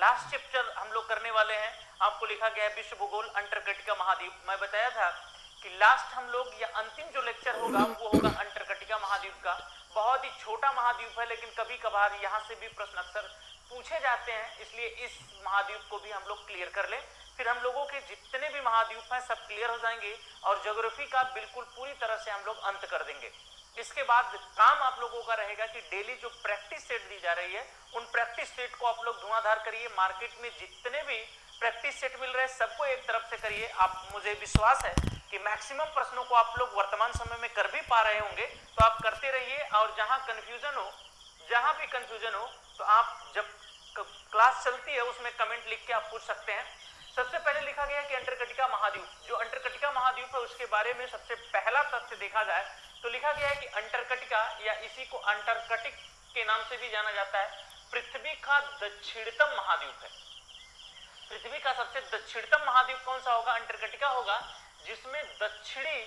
Last chapter हम लोग करने वाले हैं। आपको लिखा गया है विश्व भूगोल अंटार्कटिका महाद्वीप। मैं बताया था कि लास्ट हम लोग या अंतिम जो लेक्चर होगा वो होगा अंटार्कटिका महाद्वीप का। बहुत ही छोटा महाद्वीप है, लेकिन कभी कभार यहाँ से भी प्रश्न अक्सर पूछे जाते हैं, इसलिए इस महाद्वीप को भी हम लोग क्लियर कर लें। फिर हम लोगों के जितने भी महाद्वीप हैं सब क्लियर हो जाएंगे और ज्योग्राफी का बिल्कुल पूरी तरह से हम लोग अंत कर देंगे। इसके बाद काम आप लोगों का रहेगा कि डेली जो प्रैक्टिस सेट दी जा रही है उन प्रैक्टिस सेट को आप लोग धुआंधार करिए। मार्केट में जितने भी प्रैक्टिस सेट मिल रहे हैं सबको एक तरफ से करिए। आप, मुझे विश्वास है कि मैक्सिमम प्रश्नों को आप लोग वर्तमान समय में कर भी पा रहे होंगे, तो आप करते रहिए। और जहां कंफ्यूजन हो, जहां भी कंफ्यूजन हो, तो आप जब क्लास चलती है उसमें कमेंट लिख के आप पूछ सकते हैं। सबसे पहले लिखा गया कि अंटार्कटिका महाद्वीप, जो अंटार्कटिका महाद्वीप है उसके बारे में सबसे पहला तथ्य देखा जाए तो लिखा गया है कि अंटार्कटिका या इसी को अंटार्कटिक के नाम से भी जाना जाता है, पृथ्वी का दक्षिणतम महाद्वीप है। पृथ्वी का सबसे दक्षिणतम महाद्वीप कौन सा होगा? अंटार्कटिका होगा, जिसमें दक्षिणी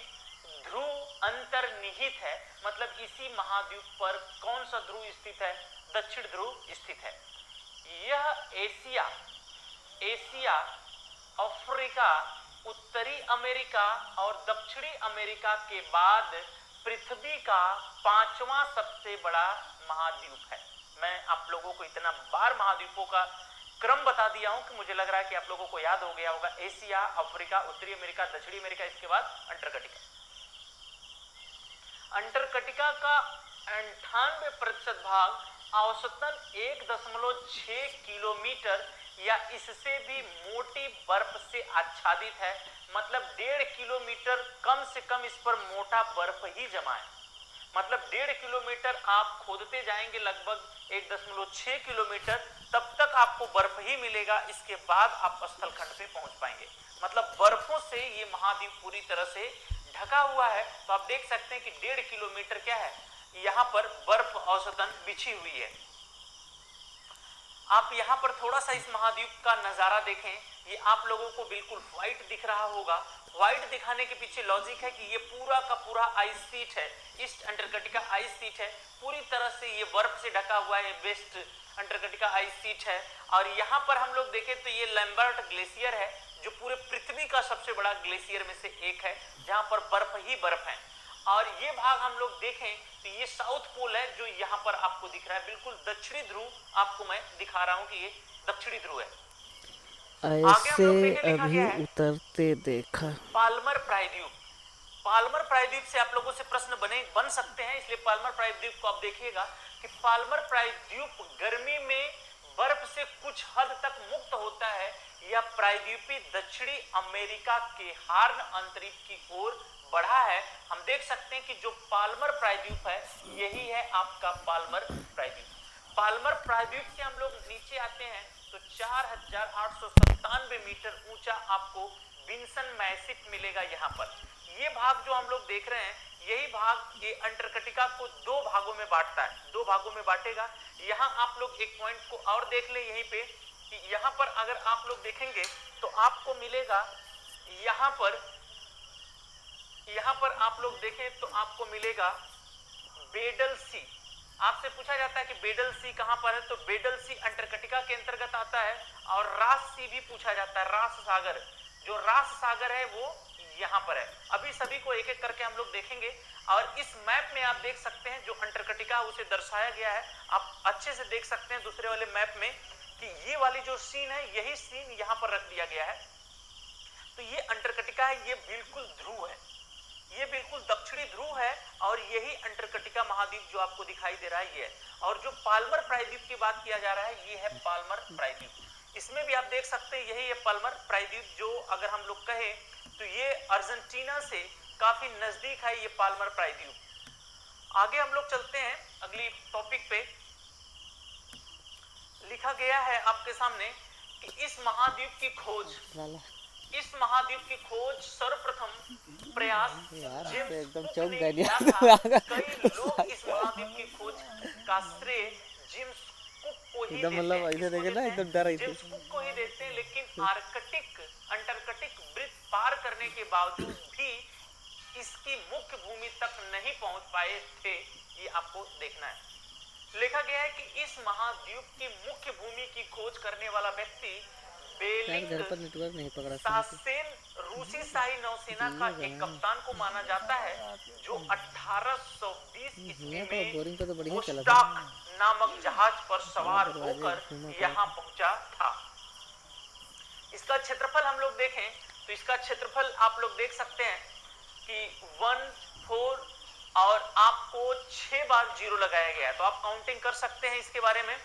ध्रुव अंतर्निहित है। मतलब इसी महाद्वीप पर कौन सा ध्रुव स्थित है? दक्षिण ध्रुव स्थित है। यह एशिया, अफ्रीका, उत्तरी अमेरिका और दक्षिणी अमेरिका के बाद पृथ्वी का 5वां सबसे बड़ा महाद्वीप है। मैं आप लोगों को इतना बार महाद्वीपों का क्रम बता दिया हूं कि मुझे लग रहा है कि आप लोगों को याद हो गया होगा। एशिया, अफ्रीका, उत्तरी अमेरिका, दक्षिणी अमेरिका, इसके बाद अंटार्कटिका। अंटार्कटिका का 98% भाग औसतन 1.6 किलोमीटर या इससे भी मोटी बर्फ से आच्छादित है। मतलब 1.5 किलोमीटर कम से कम इस पर मोटा बर्फ ही जमा है। मतलब 1.5 किलोमीटर आप खोदते जाएंगे लगभग 1.6 किलोमीटर, तब तक आपको बर्फ ही मिलेगा। इसके बाद आप स्थलखंड पे पहुंच पाएंगे। मतलब बर्फों से ये महाद्वीप पूरी तरह से ढका हुआ है। तो आप देख सकते हैं कि 1.5 किलोमीटर क्या है, यहाँ पर बर्फ औसतन बिछी हुई है। आप यहाँ पर थोड़ा सा इस महाद्वीप का नजारा देखें, ये आप लोगों को बिल्कुल व्हाइट दिख रहा होगा। व्हाइट दिखाने के पीछे लॉजिक है कि ये पूरा का पूरा आइस शीट है, ईस्ट अंटार्कटिका आइस शीट है, पूरी तरह से ये बर्फ से ढका हुआ है। वेस्ट अंटार्कटिका आइस शीट है। और यहाँ पर हम लोग देखें तो ये लैम्बर्ट ग्लेशियर है, जो पूरे पृथ्वी का सबसे बड़ा ग्लेशियर में से एक है, जहाँ पर बर्फ ही बर्फ है। और ये भाग हम लोग देखें तो ये साउथ पोल है, जो यहाँ पर आपको दिख रहा है। बिल्कुल दक्षिणी ध्रुव आपको मैं दिखा रहा हूँ कि ये दक्षिणी ध्रुव है। आगे हम लोग देखें, लिखा गया है उतरते देखा पाल्मर प्रायद्वीप। पाल्मर प्रायद्वीप से आप लोगों से प्रश्न बन सकते हैं, इसलिए पाल्मर प्रायद्वीप को आप देखिएगा कि पाल्मर प्रायद्वीप गर्मी में बर्फ से कुछ हद तक मुक्त होता है। यह प्रायद्वीपी दक्षिणी अमेरिका के हार्न अंतरिक्ष की ओर बढ़ा है। हम देख सकते हैं कि जो पाल्मर प्रायद्वीप है यही है आपका पाल्मर प्रायद्वीप। पाल्मर प्रायद्वीप से हम लोग नीचे आते हैं तो 4897 मीटर ऊंचा आपको विंसन मैसिफ मिलेगा। यहाँ पर ये भाग जो हम लोग देख रहे हैं, यही भाग ये अंटार्कटिका को 2 भागों में बांटता है, 2 भागों में बांटेगा। यहाँ आप लोग एक पॉइंट को और देख ले यहीं पे कि यहाँ पर अगर आप लोग देखेंगे तो आपको मिलेगा, यहाँ पर आप लोग देखें तो आपको मिलेगा बेडल सी। आपसे पूछा जाता है कि बेडल सी कहां पर है, तो बेडल सी अंटार्कटिका के अंतर्गत आता है। और रास सी भी पूछा जाता है, रास सागर। जो रास सागर है वो यहाँ पर है। अभी सभी को एक एक करके हम लोग देखेंगे। और इस मैप में आप देख सकते हैं जो अंटार्कटिका उसे दर्शाया गया है। आप अच्छे से देख सकते हैं दूसरे वाले मैप में कि ये वाली जो सीन है, यही सीन यहाँ पर रख दिया गया है। तो ये अंटार्कटिका है, ये बिल्कुल ध्रुव है, ये बिल्कुल दक्षिणी ध्रुव है। और यही अंटार्कटिका महाद्वीप जो आपको दिखाई दे रहा है ये है। और जो पाल्मर प्रायद्वीप की बात किया जा रहा है, ये है पाल्मर प्रायद्वीप। इसमें भी आप देख सकते हैं यही है पाल्मर प्रायद्वीप, जो अगर हम लोग कहें तो ये अर्जेंटीना से काफी नजदीक है ये पाल्मर प्रायद्वीप। आगे हम लोग चलते हैं अगली टॉपिक पे। लिखा गया है आपके सामने कि इस महाद्वीप की खोज सर्वप्रथम प्रयास जेम्स कुक ने किया था। कई लोग इस महाद्वीप की खोज का श्रेय जेम्स कुक को ही देते हैं, जेम्स कुक को ही देते हैं। लेकिन अंटार्कटिक वृत्त पार करने के बावजूद भी इसकी मुख्य भूमि तक नहीं पहुंच पाए थे, ये आपको देखना है। लिखा गया है कि इस महाद्वीप की मुख्य भूमि की खोज करने वाला व्यक्ति बेलिंग घर पर नेटवर्क नहीं पकड़ा सासेन रूसी शाही नौसेना का एक कप्तान को माना जाता है जो 1820 ईस्वी में बोरिंग पे तो बढ़िया चला था। वोस्टॉक नामक जहाज पर सवार होकर यहाँ पहुंचा था। इसका क्षेत्रफल हम लोग देखें तो इसका क्षेत्रफल आप लोग देख सकते हैं कि 1 4 और आपको 6 बार 0 लगाया गया है, तो आप काउंटिंग कर सकते हैं इसके बारे में।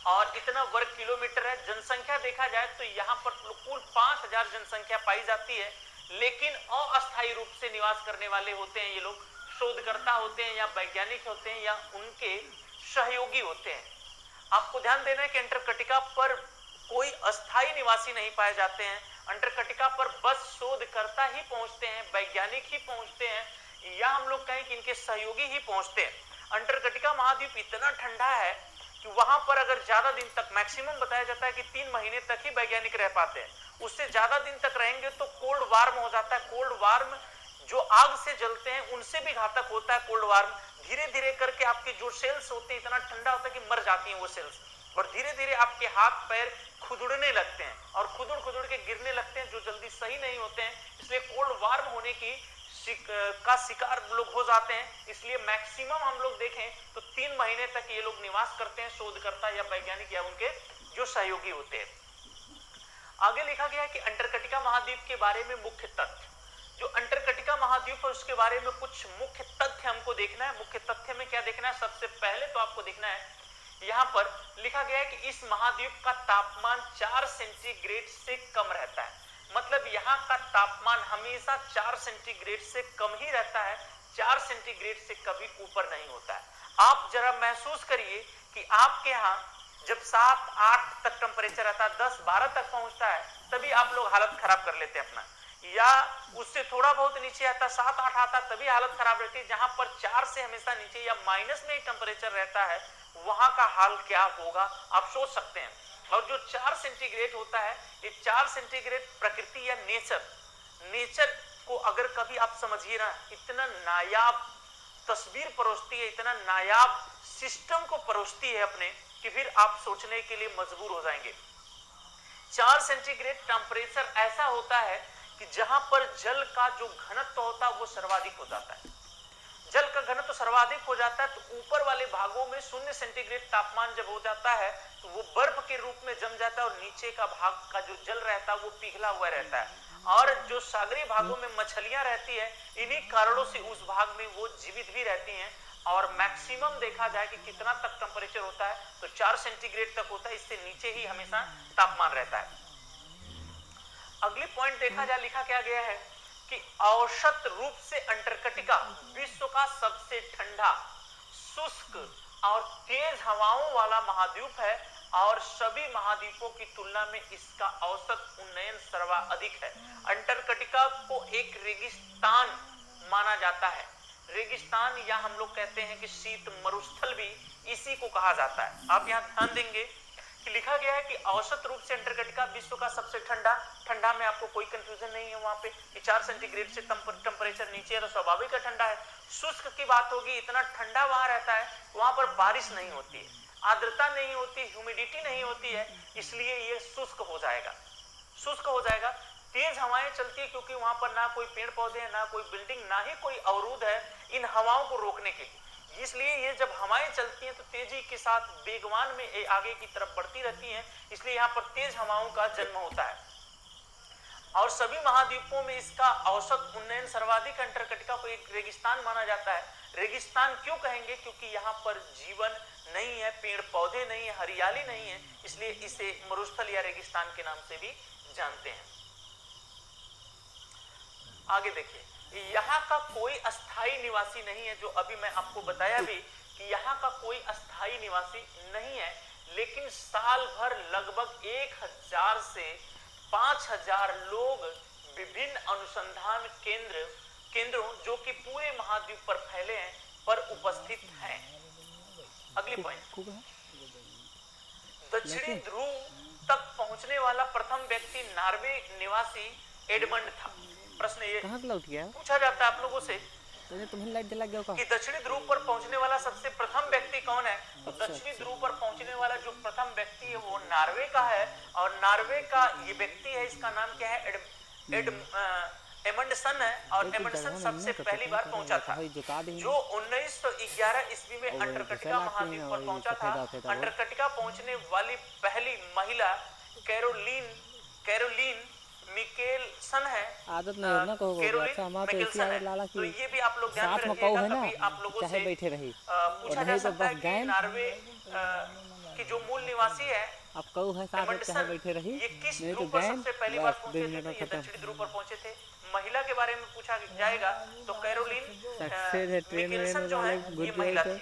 और इतना वर्ग किलोमीटर है। जनसंख्या देखा जाए तो यहाँ पर कुल 5000 जनसंख्या पाई जाती है, लेकिन अस्थायी रूप से निवास करने वाले होते हैं ये लोग, शोधकर्ता होते हैं या वैज्ञानिक होते हैं या उनके सहयोगी होते हैं। आपको ध्यान देना है कि अंटार्कटिका पर कोई अस्थायी निवासी नहीं पाए जाते हैं। अंटार्कटिका पर बस शोधकर्ता ही पहुंचते हैं, वैज्ञानिक ही पहुंचते हैं, या हम लोग कहें कि इनके सहयोगी ही पहुंचते हैं। अंटार्कटिका महाद्वीप इतना ठंडा है कि वहां पर अगर ज्यादा दिन तक, मैक्सिमम बताया जाता है कि 3 महीने तक ही वैज्ञानिक रह पाते हैं, उससे ज्यादा दिन तक रहेंगे तो कोल्ड वार्म हो जाता है। कोल्ड वार्म जो आग से जलते हैं उनसे भी घातक होता है कोल्ड वार्म। धीरे धीरे करके आपके जो सेल्स होते हैं इतना ठंडा होता है कि मर जाती हैं वो सेल्स, और धीरे धीरे आपके हाथ पैर खुदड़ने लगते हैं और खुदड़ खुदड़ के गिरने लगते हैं, जो जल्दी सही नहीं होते हैं। इसलिए कोल्ड वार्म होने की का शिकार लोग हो जाते हैं। इसलिए मैक्सिमम हम लोग देखें तो 3 महीने तक ये लोग निवास करते हैं, शोधकर्ता या वैज्ञानिक या उनके जो सहयोगी होते हैं। आगे लिखा गया है कि अंटार्कटिका महाद्वीप के बारे में मुख्य तथ्य। जो अंटार्कटिका महाद्वीप है उसके बारे में कुछ मुख्य तथ्य हमको देखना है। मुख्य तथ्य में क्या देखना है? सबसे पहले तो आपको देखना है, यहाँ पर लिखा गया है कि इस महाद्वीप का तापमान 4 सेंटीग्रेड से कम रहता है। मतलब यहाँ का तापमान हमेशा 4 सेंटीग्रेड से कम ही रहता है, 4 सेंटीग्रेड से कभी ऊपर नहीं होता है। आप जरा महसूस करिए कि आपके यहाँ जब 7-8 तक टेम्परेचर रहता है, 10-12 तक पहुंचता है, तभी आप लोग हालत खराब कर लेते हैं अपना, या उससे थोड़ा बहुत नीचे आता, 7-8 आता, तभी हालत खराब रहती है। जहां पर 4 से हमेशा नीचे या माइनस में ही टेम्परेचर रहता है, वहां का हाल क्या होगा आप सोच सकते हैं। और जो 4 सेंटीग्रेड होता है, ये 4 सेंटीग्रेड प्रकृति या नेचर को अगर कभी आप समझिए ना, इतना नायाब तस्वीर परोसती है, इतना नायाब सिस्टम को परोसती है अपने, कि फिर आप सोचने के लिए मजबूर हो जाएंगे। 4 सेंटीग्रेड टेम्परेचर ऐसा होता है कि जहां पर जल का जो घनत्व होता है वो सर्वाधिक हो जाता है। जल का घनत्व सर्वाधिक हो जाता है तो ऊपर वाले भागों में 0 सेंटीग्रेड तापमान जब हो जाता है तो वो बर्फ के रूप में जम जाता है, और नीचे का भाग का जो जल रहता है वो पिघला हुआ रहता है। और जो सागरीय भागों में मछलियां रहती है, इन्हीं कारणों से उस भाग में वो जीवित भी रहती हैं। और मैक्सिमम देखा जाए कि कितना तक टेम्परेचर होता है तो 4 सेंटीग्रेड तक होता है, इससे नीचे ही हमेशा तापमान रहता है। अगली पॉइंट देखा जाए, लिखा क्या गया है कि औसत रूप से अंटार्कटिका विश्व का सबसे ठंडा, शुष्क और तेज हवाओं वाला महाद्वीप है, और सभी महाद्वीपों की तुलना में इसका औसत उन्नयन सर्वाधिक है। अंटार्कटिका को एक रेगिस्तान माना जाता है। रेगिस्तान या हम लोग कहते हैं कि शीत मरुस्थल भी इसी को कहा जाता है। आप यहाँ ध्यान देंगे कि लिखा गया है कि औसत रूप से अंटार्कटिका विश्व का सबसे ठंडा में आपको कोई कंफ्यूजन नहीं है वहां पे कि 4 सेंटीग्रेड से टेम्परेचर नीचे है तो स्वाभाविक है ठंडा है। शुष्क की बात होगी, इतना ठंडा वहां रहता है, वहां पर बारिश नहीं होती है, आर्द्रता नहीं होती, ह्यूमिडिटी नहीं होती है, इसलिए ये शुष्क हो जाएगा। तेज हवाएं चलती है क्योंकि वहां पर ना कोई पेड़ पौधे हैं, ना कोई बिल्डिंग, ना ही कोई अवरोध है इन हवाओं को रोकने के लिए। इसलिए ये जब हवाएं चलती हैं तो तेजी के साथ वेगवान में आगे की तरफ बढ़ती रहती हैं, इसलिए यहाँ पर तेज हवाओं का जन्म होता है। और सभी महाद्वीपों में इसका औसत उन्नयन सर्वाधिक। अंटार्कटिका को एक रेगिस्तान माना जाता है। रेगिस्तान क्यों कहेंगे? क्योंकि यहाँ पर जीवन नहीं है, पेड़ पौधे नहीं है, हरियाली नहीं है, इसलिए इसे मरुस्थल या रेगिस्तान के नाम से भी जानते हैं। आगे देखिए, यहाँ का कोई अस्थायी निवासी नहीं है, जो अभी मैं आपको बताया भी कि यहाँ का कोई अस्थायी निवासी नहीं है, लेकिन साल भर लगभग 1000 से 5000 लोग विभिन्न अनुसंधान केंद्रों जो कि पूरे महाद्वीप पर फैले हैं पर उपस्थित हैं। अगली पॉइंट, दक्षिणी ध्रुव तक पहुंचने वाला प्रथम व्यक्ति नॉर्वे निवासी एडमंड था। प्रश्न ये पूछा जाता है आप लोगों से तो ये तुम्हें लाइट जला गया का कि दक्षिणी ध्रुव पर पहुंचने वाला सबसे प्रथम व्यक्ति कौन है, तो दक्षिणी ध्रुव पर पहुंचने वाला जो प्रथम व्यक्ति है वो नॉर्वे का है, और नॉर्वे का ये व्यक्ति है, इसका नाम क्या है, एमंडसन है, और एमंडसन सबसे पहली बार पहुंचा था, जो 1911 ईस्वी में अंटार्कटिका महाद्वीप पर पहुंचा था। अंटार्कटिका पहुंचने वाली पहली महिला कैरोलीन मिकेलसन है। आदत नहीं है ना कहो अच्छा हमारा तो ऐसी आदत लाला तो की ये भी आप लोग ध्यान में साथ में रखिएगा, कहो है ना कभी आप लोगों चाहे से बैठे रही पूछा और जा नहीं तो सकता है बस कि गए नॉर्वे की जो मूल निवासी है अब कहो है साथ में चाहे बैठे रही ये किस नहीं तो ध्रुव पर गए सबसे पहली बार बस 2 पहुंचे थे, मिनट तो में ये खत्म दक्षिणी ध्रुव पर पहुंचे थे। महिला के बारे में पूछा जाएगा तो कैरोलिन सक्सेस है ट्रेन में मिकेलसन जो है वाले ये घुस महिला गए थी।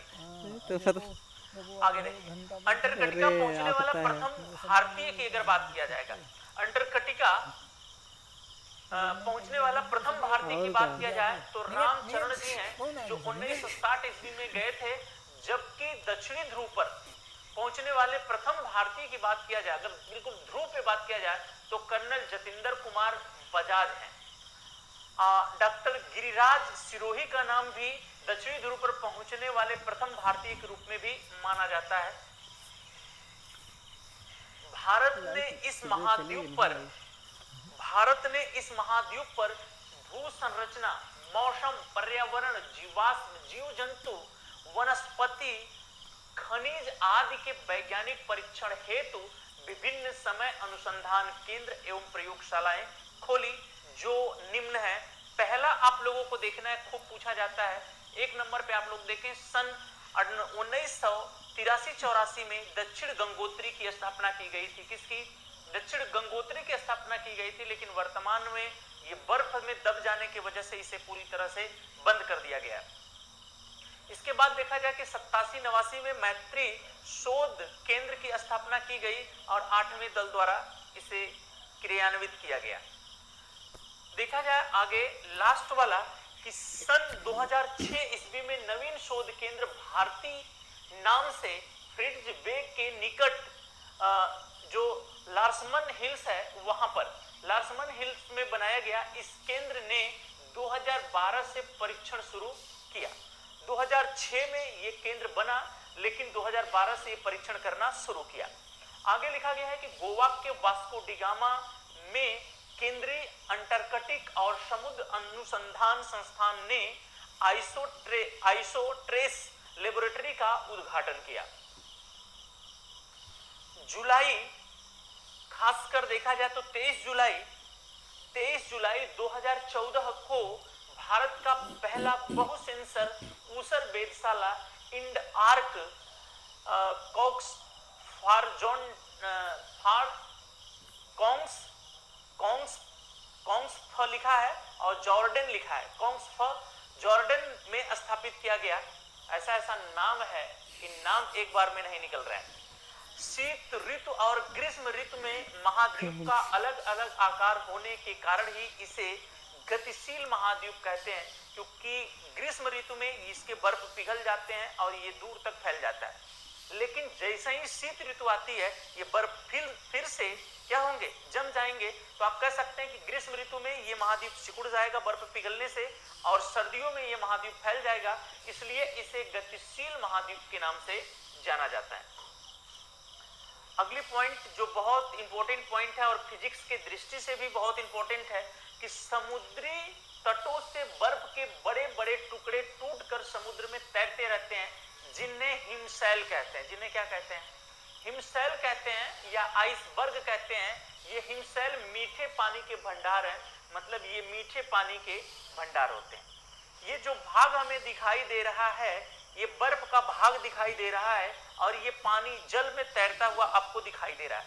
तो पता आगे देखिए, अंटार्कटिका अरे पहुंचने वाला आता है प्रथम भारतीय की अगर बात किया जाएगा, अंटार्कटिका पहुंचने वाला प्रथम भारतीय की बात किया जाए तो रामचरण जी हैं, जो 1960 ईस्वी में गए थे, जबकि दक्षिणी ध्रुव पर पहुंचने वाले प्रथम भारतीय की बात किया जाए, अगर बिल्कुल ध्रुव पे बात किया जाए तो कर्नल जतिंदर कुमार बजाज हैं। डॉक्टर गिरिराज सिरोही का नाम भी दक्षिणी ध्रुव पर पहुंचने वाले प्रथम भारतीय के रूप में भी माना जाता है। भारत ने इस महाद्वीप पर भू संरचना, मौसम, पर्यावरण, जीवाश्म, जीव जंतु, वनस्पति, खनिज आदि के वैज्ञानिक परीक्षण हेतु विभिन्न समय अनुसंधान केंद्र एवं प्रयोगशालाएं खोली, जो निम्न है। पहला आप लोगों को देखना है, खूब पूछा जाता है, एक नंबर पे आप लोग देखें, सन 1983-84 में दक्षिण गंगोत्री की स्थापना की गई थी। किसकी? दक्षिण गंगोत्री की स्थापना की गई थी, लेकिन वर्तमान में ये बर्फ में दब जाने की वजह से इसे पूरी तरह से बंद कर दिया गया। इसके बाद देखा जाए कि 87-89 में मैत्री शोध केंद्र की स्थापना की गई और 8वें दल द्वारा इसे क्रियान्वित किया गया। देखा जाए आगे लास्ट वाला कि सन 2006 ईस्वी में नवीन शोध केंद्र भारती नाम से फ्रिट्ज बे के निकट जो लार्समन हिल्स है वहां पर लार्समन हिल्स में बनाया गया। इस केंद्र ने 2012 से परीक्षण शुरू किया। 2006 में ये केंद्र बना, लेकिन 2012 से ये परीक्षण करना शुरू किया। आगे लिखा गया है कि गोवा के वास्को डिगामा में केंद्रीय अंटार्कटिक और समुद्र अनुसंधान संस्थान ने आइसोट्रेस लेबोरेटरी का उद्घाटन किया। जुलाई, खासकर देखा जाए तो 23 जुलाई 2014 को भारत का पहला बहुसेंसर ऊसर वेधशाला इंड आर्क कॉक्स लिखा है और जॉर्डन लिखा है, जॉर्डन में स्थापित किया गया। ऐसा नाम है कि नाम एक बार में नहीं निकल रहा है। शीत ऋतु और ग्रीष्म ऋतु में महाद्वीप का अलग अलग आकार होने के कारण ही इसे गतिशील महाद्वीप कहते हैं, क्योंकि ग्रीष्म ऋतु में इसके बर्फ पिघल जाते हैं और ये दूर तक फैल जाता है, लेकिन जैसे ही शीत ऋतु आती है ये बर्फ फिर से क्या होंगे, जम जाएंगे। तो आप कह सकते हैं कि ग्रीष्म ऋतु में ये महाद्वीप सिकुड़ जाएगा बर्फ पिघलने से, और सर्दियों में ये महाद्वीप फैल जाएगा, इसलिए इसे गतिशील महाद्वीप के नाम से जाना जाता है। अगली पॉइंट जो बहुत इंपॉर्टेंट पॉइंट है और फिजिक्स के दृष्टि से भी बहुत इंपॉर्टेंट है कि समुद्री तटों से बर्फ के बड़े बड़े टुकड़े टूटकर समुद्र में तैरते रहते हैं, जिन्हें हिमशैल कहते हैं। जिन्हें क्या कहते हैं? हिमशैल कहते हैं या आइसबर्ग कहते हैं। ये हिमशैल मीठे पानी के भंडार हैं, मतलब ये मीठे पानी के भंडार होते हैं। ये जो भाग हमें दिखाई दे रहा है ये बर्फ का भाग दिखाई दे रहा है, और ये पानी जल में तैरता हुआ आपको दिखाई दे रहा है।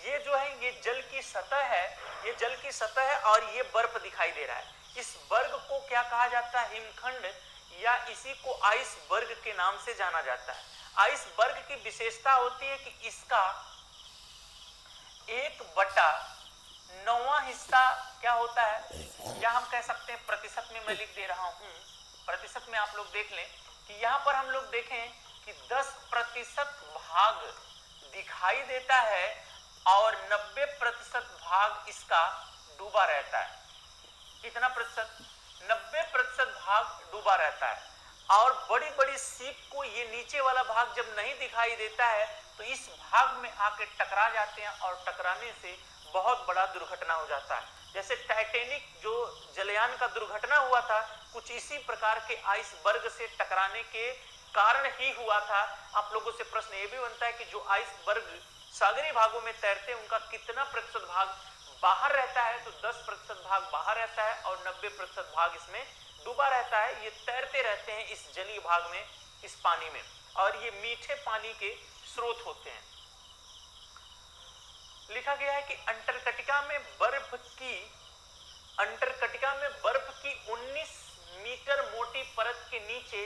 ये जो है ये जल की सतह है, ये जल की सतह है और ये बर्फ दिखाई दे रहा है। इस वर्ग को क्या कहा जाता है? हिमखंड, या इसी को आइसबर्ग के नाम से जाना जाता है। आइसबर्ग की विशेषता होती है कि इसका 1/9 हिस्सा क्या होता है, या हम कह सकते हैं प्रतिशत में मैं लिख दे रहा हूं, प्रतिशत में आप लोग देख लें कि यहां पर हम लोग देखें कि 10% भाग दिखाई देता है और 90% भाग इसका डूबा रहता है। कितना प्रतिशत? 90% भाग डूबा रहता है। और बड़ी बड़ी सीप को ये नीचे वाला भाग जब नहीं दिखाई देता है तो इस भाग में आके टकरा जाते हैं और टकराने से बहुत बड़ा दुर्घटना हो जाता है। जैसे टाइटैनिक जो जलयान का दुर्घटना हुआ था, कुछ इसी प्रकार के आइसबर्ग से टकराने के कारण ही हुआ था। आप लोगों से प्रश्न ये भी बनता है कि जो आइसबर्ग सागरी भागों में तैरते हैं उनका कितना प्रतिशत भाग बाहर रहता है, तो 10% भाग बाहर रहता है और 90% भाग इसमें डूबा रहता है। ये तैरते रहते हैं इस जलीय भाग में, इस पानी में, और ये मीठे पानी के स्रोत होते हैं। लिखा गया है कि अंटार्कटिका में बर्फ की 19 मीटर मोटी परत के नीचे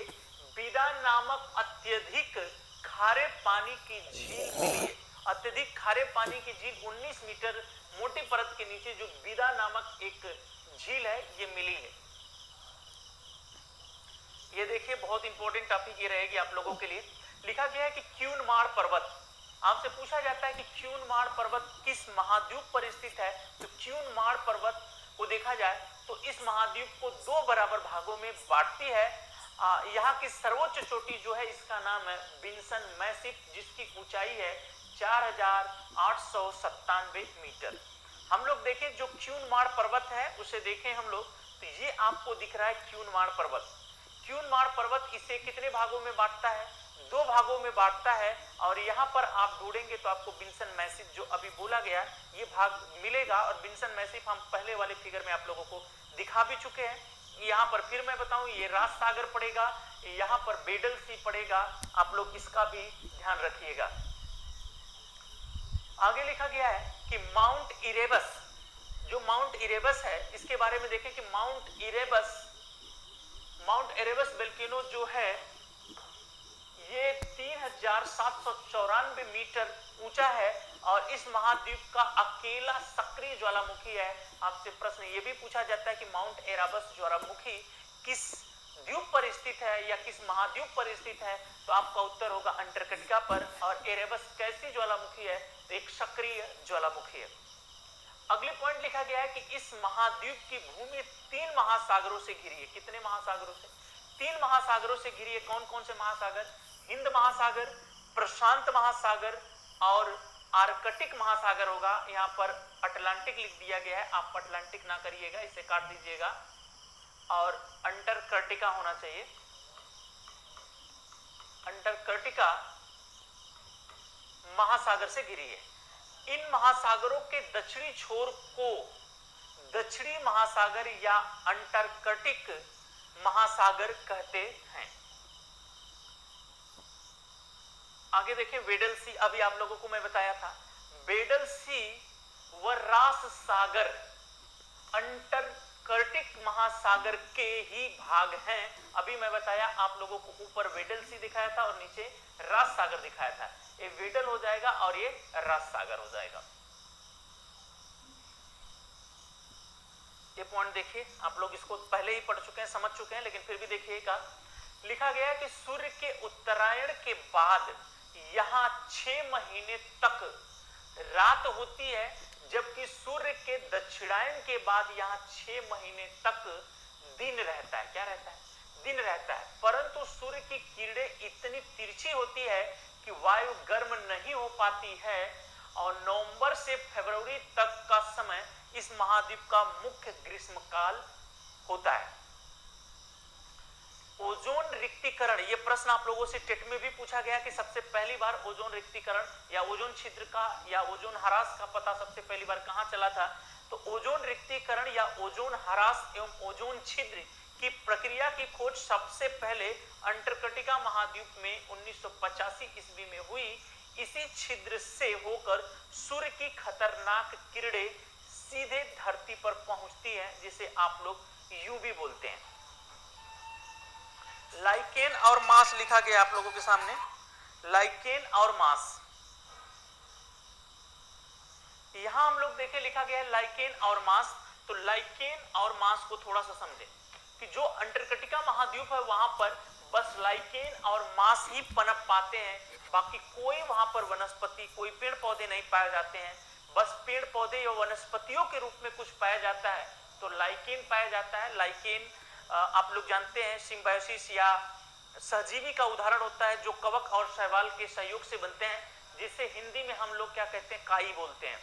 बीदा नामक अत्यधिक खारे पानी की झील मिली है। अत्यधिक खारे पानी की झील 19 मीटर मोटी परत के नीचे जो बीदा नामक एक झील है ये मिली है। ये देखिए बहुत इंपॉर्टेंट टॉपिक ये रहेगी आप लोगों के लिए। लिखा गया है कि क्यूनमार पर्वत, आपसे पूछा जाता है कि क्यूनमार पर्वत किस महाद्वीप पर स्थित है। तो क्यूनमार पर्वत को देखा जाए तो इस महाद्वीप को 2 बराबर भागों में बांटती है। यहाँ की सर्वोच्च चोटी जो है इसका नाम है विंसन मैसिफ, जिसकी ऊंचाई है 4897 मीटर। हम लोग देखें जो क्यूनमार पर्वत है उसे देखें हम लोग, तो ये आपको दिख रहा है क्यूनमार पर्वत। क्यूनमार पर्वत इसे कितने भागों में बांटता है? 2 भागों में बांटता है। और यहाँ पर आप ढूंढेंगे तो आपको विंसन मैसिफ जो अभी बोला गया ये भाग मिलेगा। और विंसन मैसिफ हम पहले वाले फिगर में आप लोगों को दिखा भी चुके हैं। यहाँ पर फिर मैं बताऊं, ये रास सागर पड़ेगा, यहाँ पर बेडल सी पड़ेगा, आप लोग इसका भी ध्यान रखिएगा। आगे लिखा गया है कि माउंट इरेबस, जो माउंट इरेबस है इसके बारे में देखें कि माउंट इरेबस वोल्केनो जो है ये 3794 मीटर ऊंचा है और इस महाद्वीप का अकेला सक्रिय ज्वालामुखी है। आपसे प्रश्न ये भी पूछा जाता है कि माउंट इरेबस ज्वालामुखी किस द्वीप पर स्थित है या किस महाद्वीप पर स्थित है, तो आपका उत्तर होगा अंटार्कटिका पर। और इरेबस कैसी ज्वालामुखी है? तो एक सक्रिय ज्वालामुखी है। अगले पॉइंट लिखा गया है कि इस महाद्वीप की भूमि 3 महासागरों से घिरी है। कितने महासागरों से? 3 महासागरों से घिरी है। कौन कौन से महासागर? हिंद महासागर, प्रशांत महासागर और आर्कटिक महासागर होगा। यहाँ पर अटलांटिक लिख दिया गया है, आप अटलांटिक ना करिएगा, इसे काट दीजिएगा और अंटार्कटिका होना चाहिए। अंटार्कटिका महासागर से घिरी है। इन महासागरों के दक्षिणी छोर को दक्षिणी महासागर या अंटार्कटिक महासागर कहते हैं। आगे देखिए वेडल सी, अभी आप लोगों को मैं बताया था वेडल सी व रास सागर अंटार्कटिक महासागर के ही भाग हैं। अभी मैं बताया आप लोगों को, ऊपर वेडल सी दिखाया था और नीचे रास सागर दिखाया था। ये वेडल हो जाएगा और ये रास सागर हो जाएगा। ये पॉइंट देखिए, आप लोग इसको पहले ही पढ़ चुके हैं, समझ चुके हैं, लेकिन फिर भी देखिएगा। लिखा गया है कि सूर्य के उत्तरायण के बाद यहां 6 महीने तक रात होती है, जबकि सूर्य के दक्षिणायन के बाद यहां 6 महीने तक दिन रहता है। क्या रहता है? दिन रहता है। परंतु सूर्य की किरणें इतनी तिरछी होती है कि वायु गर्म नहीं हो पाती है और नवंबर से फरवरी तक का समय इस महाद्वीप का मुख्य ग्रीष्मकाल होता है। ओजोन रिक्तीकरण, ये प्रश्न आप लोगों से टेट में भी पूछा गया कि सबसे पहली बार ओजोन रिक्तीकरण या ओजोन छिद्र का या ओजोन ह्रास का पता सबसे पहली बार कहां चला था? तो ओजोन रिक्तीकरण या ओजोन ह्रास एवं ओजोन छिद्र की प्रक्रिया की खोज सबसे पहले अंटार्कटिका महाद्वीप में 1985 ईस्वी में हुई। इसी छिद्र से होकर सूर्य की खतरनाक किरणें सीधे धरती पर पहुंचती हैं, जिसे आप लोग यूवी बोलते हैं। लाइकेन और मास लिखा गया आप लोगों के सामने, लाइकेन और मास। यहां हम लोग देखें लिखा गया है लाइकेन और मास। तो लाइकेन और मास को थोड़ा सा समझें कि जो अंटार्कटिका महाद्वीप है वहां पर बस लाइकेन और मास ही पनप पाते हैं, बाकी कोई वहां पर वनस्पति, कोई पेड़ पौधे नहीं पाए जाते हैं। बस पेड़ पौधे या वनस्पतियों के रूप में कुछ पाया जाता है तो लाइकेन पाया जाता है। लाइकेन आप लोग जानते हैं सिम्बायोसिस या सहजीवी का उदाहरण होता है जो कवक और शैवाल के सहयोग से बनते हैं, जिसे हिंदी में हम लोग क्या कहते हैं, काई बोलते हैं।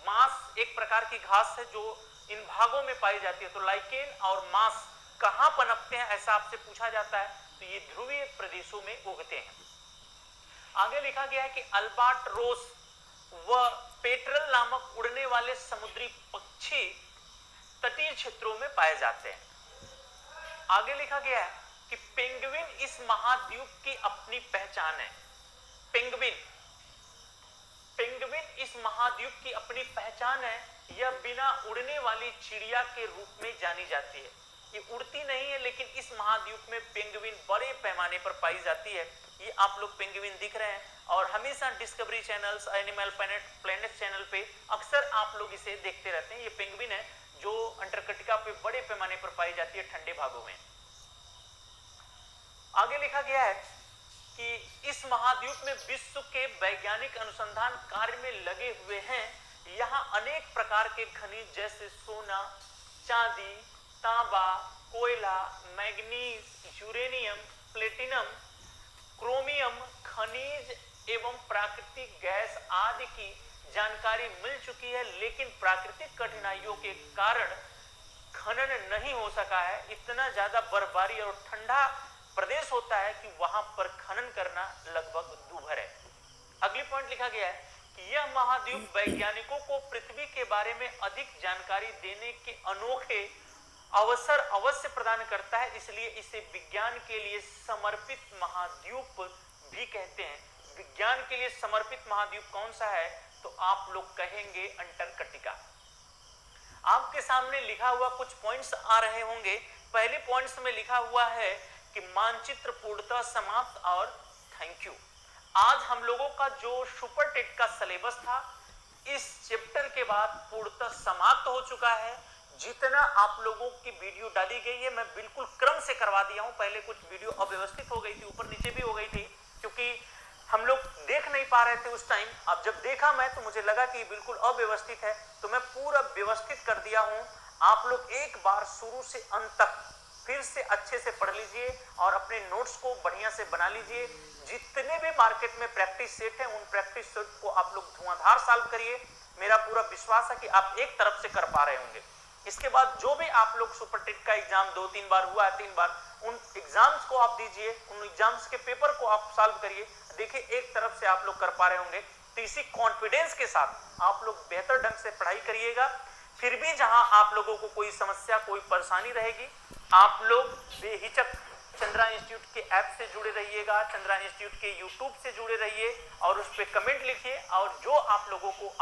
मांस एक प्रकार की घास है जो इन भागों में पाई जाती है। तो लाइकेन और मांस कहां पनपते हैं ऐसा आपसे पूछा जाता है, तो ये ध्रुवीय प्रदेशों में उगते हैं। आगे लिखा गया है कि अल्बाट्रोस व पेट्रल नामक उड़ने वाले समुद्री पक्षी तटीय क्षेत्रों में पाए जाते हैं। आगे लिखा गया है कि पेंगुइन इस महाद्वीप की अपनी पहचान है। पेंगुइन इस महाद्वीप की अपनी पहचान है। यह बिना उड़ने वाली चिड़िया के रूप में जानी जाती है। ये उड़ती नहीं है, लेकिन इस महाद्वीप में पेंगुइन बड़े पैमाने पर पाई जाती है। ये आप लोग पेंगुइन दिख रहे हैं और हमेशा discovery channels, animal planet channel पे अक्सर आप लोग इसे देखते रहते हैं। ये पेंगुइन है जो अंटार्कटिका पे बड़े पैमाने पर पाई जाती है, ठंडे भागों में। आगे लिखा गया है कि इस महाद्वीप में विश्व के वैज्ञानिक अनुसंधान कार्य में लगे हुए हैं। यहाँ अनेक प्रकार के खनिज जैसे सोना, चांदी, तांबा, कोयला, मैग्नीज, यूरेनियम, प्लेटिनम, क्रोमियम, खनिज एवं प्राकृतिक गैस आदि की जानकारी मिल चुकी है, लेकिन प्राकृतिक कठिनाइयों के कारण खनन नहीं हो सका है। इतना ज्यादा बर्फबारी और ठंडा प्रदेश होता है कि वहां पर खनन करना लगभग दूभर है। अगली पॉइंट लिखा गया है कि यह महाद्वीप वैज्ञानिकों को पृथ्वी के बारे में अधिक जानकारी देने के अनोखे अवसर अवश्य प्रदान करता है, इसलिए इसे विज्ञान के लिए समर्पित महाद्वीप भी कहते हैं। विज्ञान के लिए समर्पित महाद्वीप कौन सा है, तो आप लोग कहेंगे अंटार्कटिका। आपके सामने लिखा हुआ कुछ पॉइंट्स आ रहे होंगे। पहले पॉइंट्स में लिखा हुआ है कि मानचित्र पूर्णतः समाप्त और थैंक यू। आज हम लोगों का जो सुपर टेट का सिलेबस था इस चैप्टर के बाद पूर्णतः समाप्त हो चुका है। जितना आप लोगों की वीडियो डाली गई है मैं बिल्कुल क्रम से करवा दिया हूं। पहले कुछ वीडियो अव्यवस्थित हो गई थी, ऊपर नीचे भी हो गई थी, क्योंकि हम लोग देख नहीं पा रहे थे उस टाइम। अब जब देखा मैं तो मुझे लगा कि बिल्कुल अव्यवस्थित है, तो मैं पूरा व्यवस्थित कर दिया हूं। आप लोग एक बार शुरू से अंत तक फिर से अच्छे से पढ़ लीजिए और अपने नोट्स को बढ़िया से बना लीजिए। जितने भी मार्केट में प्रैक्टिस सेट है उन प्रैक्टिस सेट को आप लोग धुआंधार सॉल्व करिए। मेरा पूरा विश्वास है कि आप एक तरफ से कर पा रहे होंगे। इसके बाद जो भी आप लोग सुपर टेट का एग्जाम 2-3 बार हुआ है, 3 बार, उन एग्जाम्स को आप दीजिए, उन एग्जाम्स के पेपर को आप सॉल्व करिए। देखिए एक तरफ से आप लोग कर पा रहे होंगे, तो इसी कॉन्फिडेंस के साथ आप लोग बेहतर ढंग से पढ़ाई करिएगा। फिर भी जहां आप लोगों को कोई समस्या, कोई परेशानी रहेगी, आप लोग बेहिचक चंद्रा इंस्टीट्यूट के ऐप से जुड़े रहिएगा, चंद्रा इंस्टीट्यूट के यूट्यूब से जुड़े रहिए और उस पर कमेंट लिखिए। और जो आप लोगों को